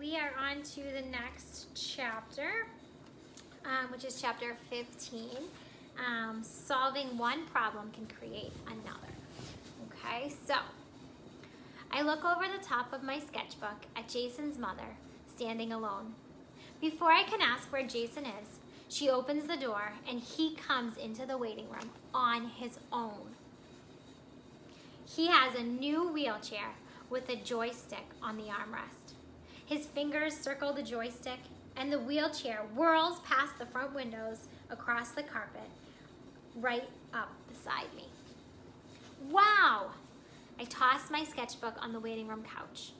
we are on to the next chapter, which is chapter 15. Solving one problem can create another. Okay, so I look over the top of my sketchbook at Jason's mother, standing alone. Before I can ask where Jason is, she opens the door and he comes into the waiting room on his own. He has a new wheelchair with a joystick on the armrest. His fingers circle the joystick and the wheelchair whirls past the front windows across the carpet right up beside me. Wow! I toss my sketchbook on the waiting room couch.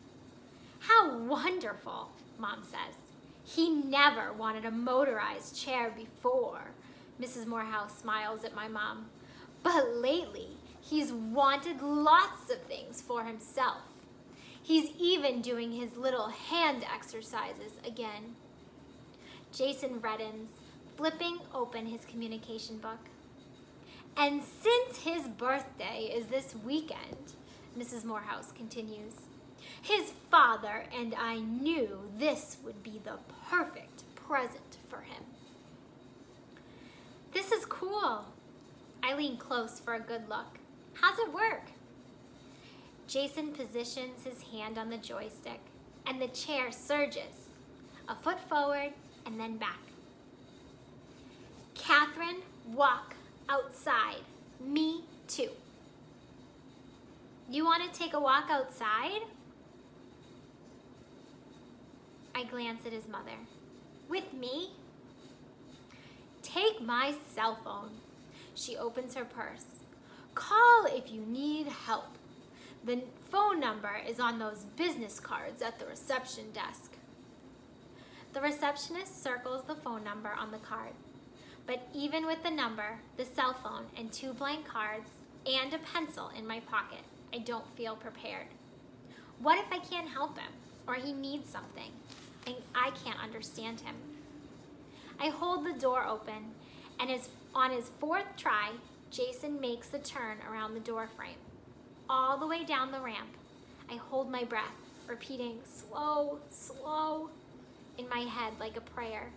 How wonderful, Mom says. He never wanted a motorized chair before. Mrs. Morehouse smiles at my mom. But lately, he's wanted lots of things for himself. He's even doing his little hand exercises again. Jason reddens, flipping open his communication book. And since his birthday is this weekend, Mrs. Morehouse continues, his father and I knew this would be the perfect present for him. This is cool. I lean close for a good look. How's it work? Jason positions his hand on the joystick and the chair surges, a foot forward and then back. Catherine, walk outside. Me too. You want to take a walk outside? I glance at his mother. With me? Take my cell phone. She opens her purse. Call if you need help. The phone number is on those business cards at the reception desk. The receptionist circles the phone number on the card. But even with the number, the cell phone, and 2 blank cards, and a pencil in my pocket, I don't feel prepared. What if I can't help him, or he needs something, and I can't understand him? I hold the door open, and on his 4th try, Jason makes the turn around the door frame. All the way down the ramp, I hold my breath, repeating slow, slow in my head like a prayer,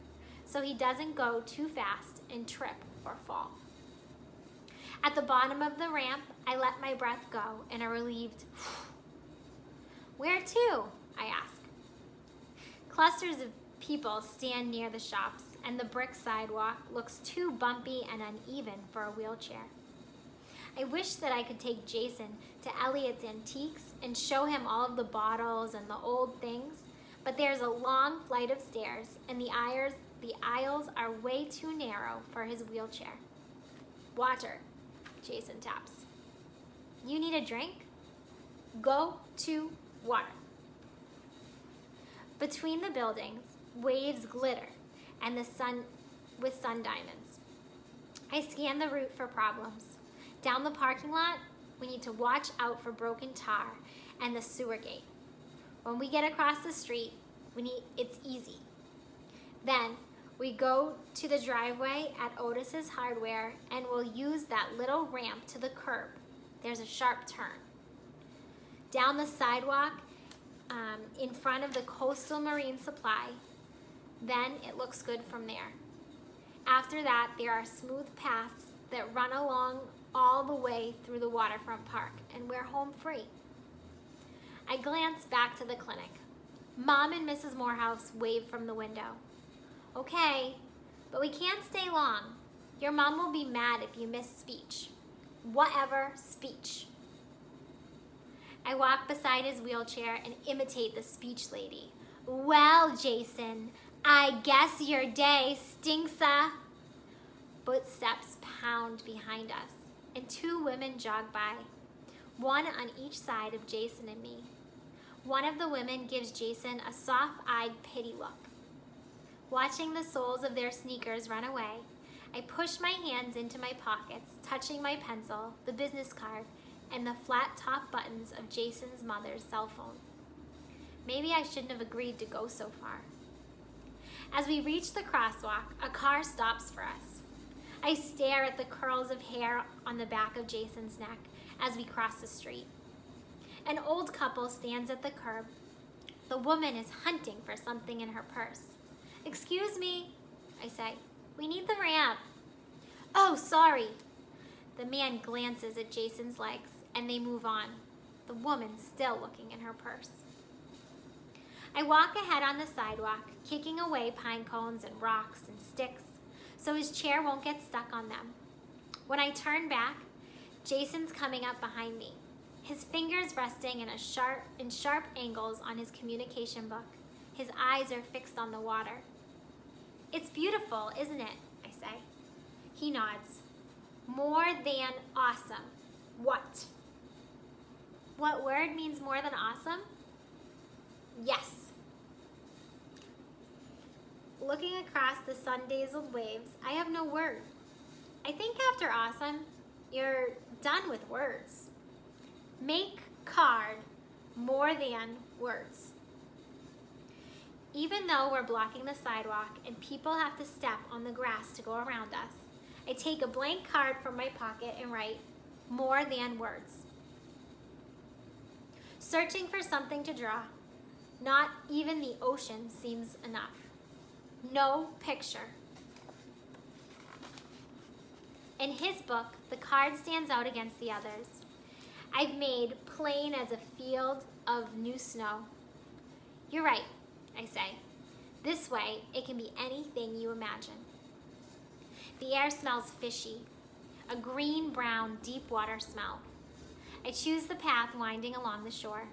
so he doesn't go too fast and trip or fall. At the bottom of the ramp, I let my breath go in a relieved, where to? I ask. Clusters of people stand near the shops, and the brick sidewalk looks too bumpy and uneven for a wheelchair. I wish that I could take Jason to Elliot's Antiques and show him all of the bottles and the old things, but there's a long flight of stairs, and the aisles are way too narrow for his wheelchair. Water, Jason taps. You need a drink? Go to water. Between the buildings, waves glitter and the sun with sun diamonds. I scan the route for problems. Down the parking lot, we need to watch out for broken tar and the sewer gate. When we get across the street, it's easy. Then we go to the driveway at Otis's Hardware and we'll use that little ramp to the curb. There's a sharp turn. Down the sidewalk in front of the Coastal Marine Supply, then it looks good from there. After that, there are smooth paths that run along all the way through the waterfront park, and we're home free. I glance back to the clinic. Mom and Mrs. Morehouse wave from the window. Okay, but we can't stay long. Your mom will be mad if you miss speech. Whatever speech. I walk beside his wheelchair and imitate the speech lady. Well, Jason, I guess your day stinks-a. Footsteps pound behind us, and 2 women jog by, one on each side of Jason and me. One of the women gives Jason a soft-eyed pity look. Watching the soles of their sneakers run away, I push my hands into my pockets, touching my pencil, the business card, and the flat top buttons of Jason's mother's cell phone. Maybe I shouldn't have agreed to go so far. As we reach the crosswalk, a car stops for us. I stare at the curls of hair on the back of Jason's neck as we cross the street. An old couple stands at the curb, the The woman is hunting for something in her purse. "Excuse me," I say. "We need the ramp." "Oh, sorry." The man glances at Jason's legs and they move on, the woman still looking in her purse. I walk ahead on the sidewalk, kicking away pine cones and rocks and sticks so his chair won't get stuck on them. When I turn back, Jason's coming up behind me, his fingers resting in sharp angles on his communication book. His eyes are fixed on the water. "It's beautiful, isn't it?" I say. He nods. "More than awesome." "What?" "What word means more than awesome?" "Yes." Looking across the sun-dazzled waves, I have no word. I think after awesome, you're done with words. Make card more than words. Even though we're blocking the sidewalk and people have to step on the grass to go around us, I take a blank card from my pocket and write, "More than words." Searching for something to draw, not even the ocean seems enough. No picture. In his book, the card stands out against the others. I've made plain as a field of new snow. "You're right," I say. "This way, it can be anything you imagine." The air smells fishy, a green-brown, deep water smell. I choose the path winding along the shore,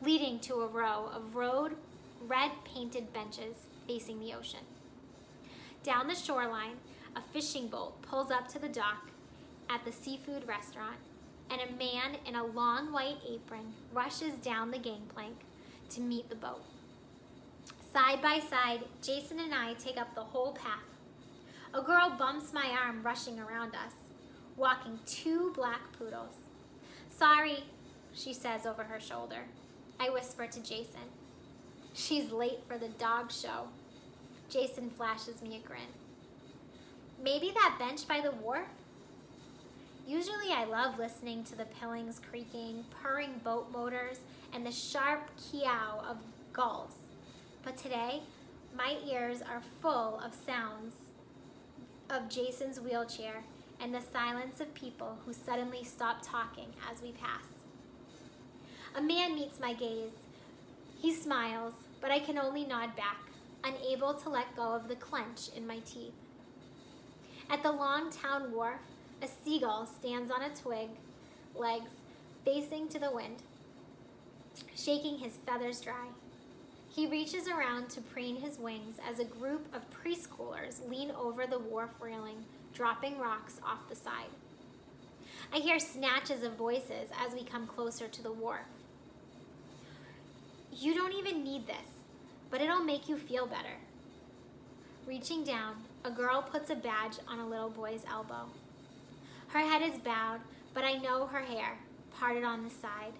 leading to a row of red-painted benches facing the ocean. Down the shoreline, a fishing boat pulls up to the dock at the seafood restaurant, and a man in a long white apron rushes down the gangplank to meet the boat. Side by side, Jason and I take up the whole path. A girl bumps my arm rushing around us, walking two black poodles. "Sorry," she says over her shoulder. I whisper to Jason, "She's late for the dog show." Jason flashes me a grin. "Maybe that bench by the wharf?" Usually I love listening to the pilings creaking, purring boat motors, and the sharp kee-ow of gulls. But today, my ears are full of sounds of Jason's wheelchair and the silence of people who suddenly stop talking as we pass. A man meets my gaze. He smiles, but I can only nod back, unable to let go of the clench in my teeth. At the long town wharf, a seagull stands on a twig, legs facing to the wind, shaking his feathers dry. He reaches around to preen his wings as a group of preschoolers lean over the wharf railing, dropping rocks off the side. I hear snatches of voices as we come closer to the wharf. "You don't even need this, but it'll make you feel better." Reaching down, a girl puts a badge on a little boy's elbow. Her head is bowed, but I know her hair, parted on the side,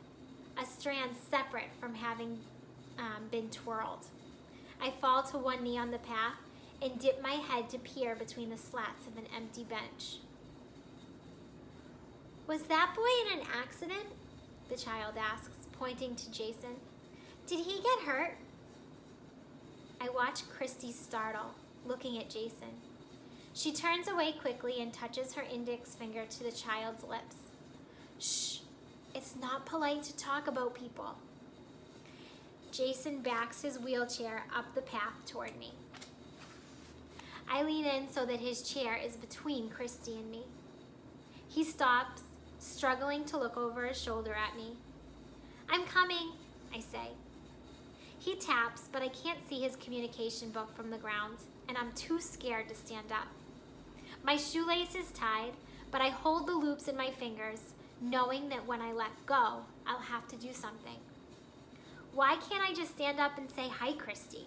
a strand separate from having been twirled. I fall to one knee on the path and dip my head to peer between the slats of an empty bench. "Was that boy in an accident?" the child asks, pointing to Jason. "Did he get hurt?" I watch Christy startle, looking at Jason. She turns away quickly and touches her index finger to the child's lips. "Shh, it's not polite to talk about people." Jason backs his wheelchair up the path toward me. I lean in so that his chair is between Christy and me. He stops, struggling to look over his shoulder at me. "I'm coming," I say. He taps, but I can't see his communication book from the ground, and I'm too scared to stand up. My shoelace is tied, but I hold the loops in my fingers, knowing that when I let go, I'll have to do something. Why can't I just stand up and say, "Hi, Christy"?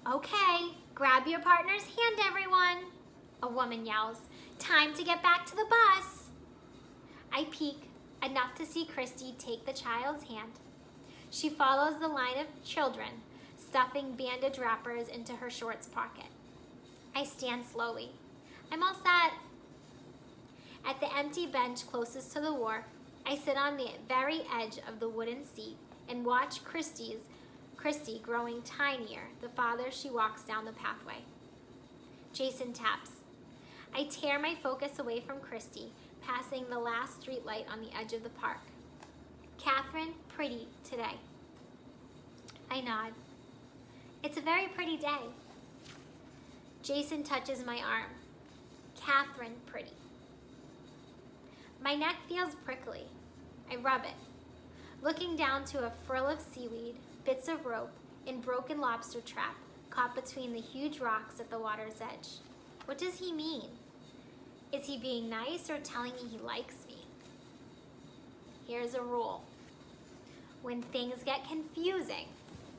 "Okay, grab your partner's hand, everyone," a woman yells. "Time to get back to the bus." I peek, enough to see Christy take the child's hand. She follows the line of children, stuffing bandage wrappers into her shorts pocket. I stand slowly. I'm all set. At the empty bench closest to the wharf, I sit on the very edge of the wooden seat and watch Christy's Christy growing tinier the farther she walks down the pathway. Jason taps. I tear my focus away from Christy, passing the last streetlight on the edge of the park. Catherine, pretty today. I nod. It's a very pretty day. Jason touches my arm. Catherine, pretty. My neck feels prickly. I rub it, looking down to a frill of seaweed, bits of rope, and broken lobster trap caught between the huge rocks at the water's edge. What does he mean? Is he being nice or telling me he likes me? Here's a rule. When things get confusing,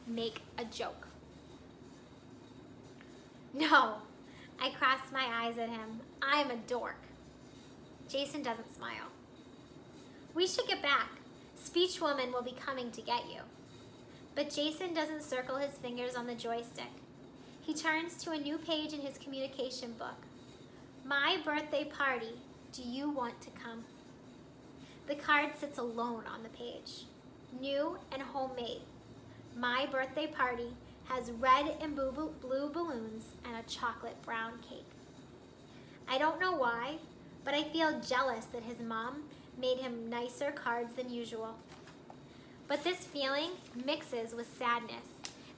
make a joke. No, I cross my eyes at him. I'm a dork. Jason doesn't smile. We should get back. Speech Woman will be coming to get you. But Jason doesn't circle his fingers on the joystick. He turns to a new page in his communication book. My birthday party. Do you want to come? The card sits alone on the page. New and homemade. My birthday party has red and blue balloons and a chocolate brown cake. I don't know why, but I feel jealous that his mom made him nicer cards than usual. But this feeling mixes with sadness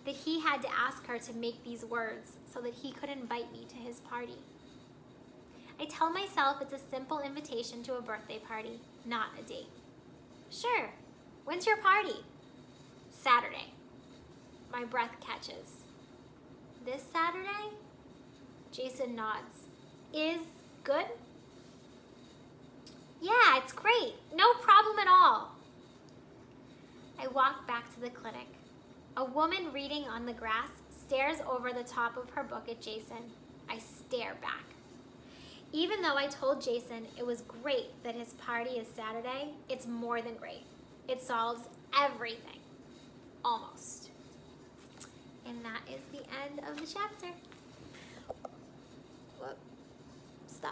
that he had to ask her to make these words so that he could invite me to his party. I tell myself it's a simple invitation to a birthday party, not a date. Sure, when's your party? Saturday. My breath catches. This Saturday? Jason nods. Is good? Yeah, it's great. No problem at all. I walk back to the clinic. A woman reading on the grass stares over the top of her book at Jason. I stare back. Even though I told Jason it was great that his party is Saturday, it's more than great. It solves everything. Almost. And that is the end of the chapter. Whoop.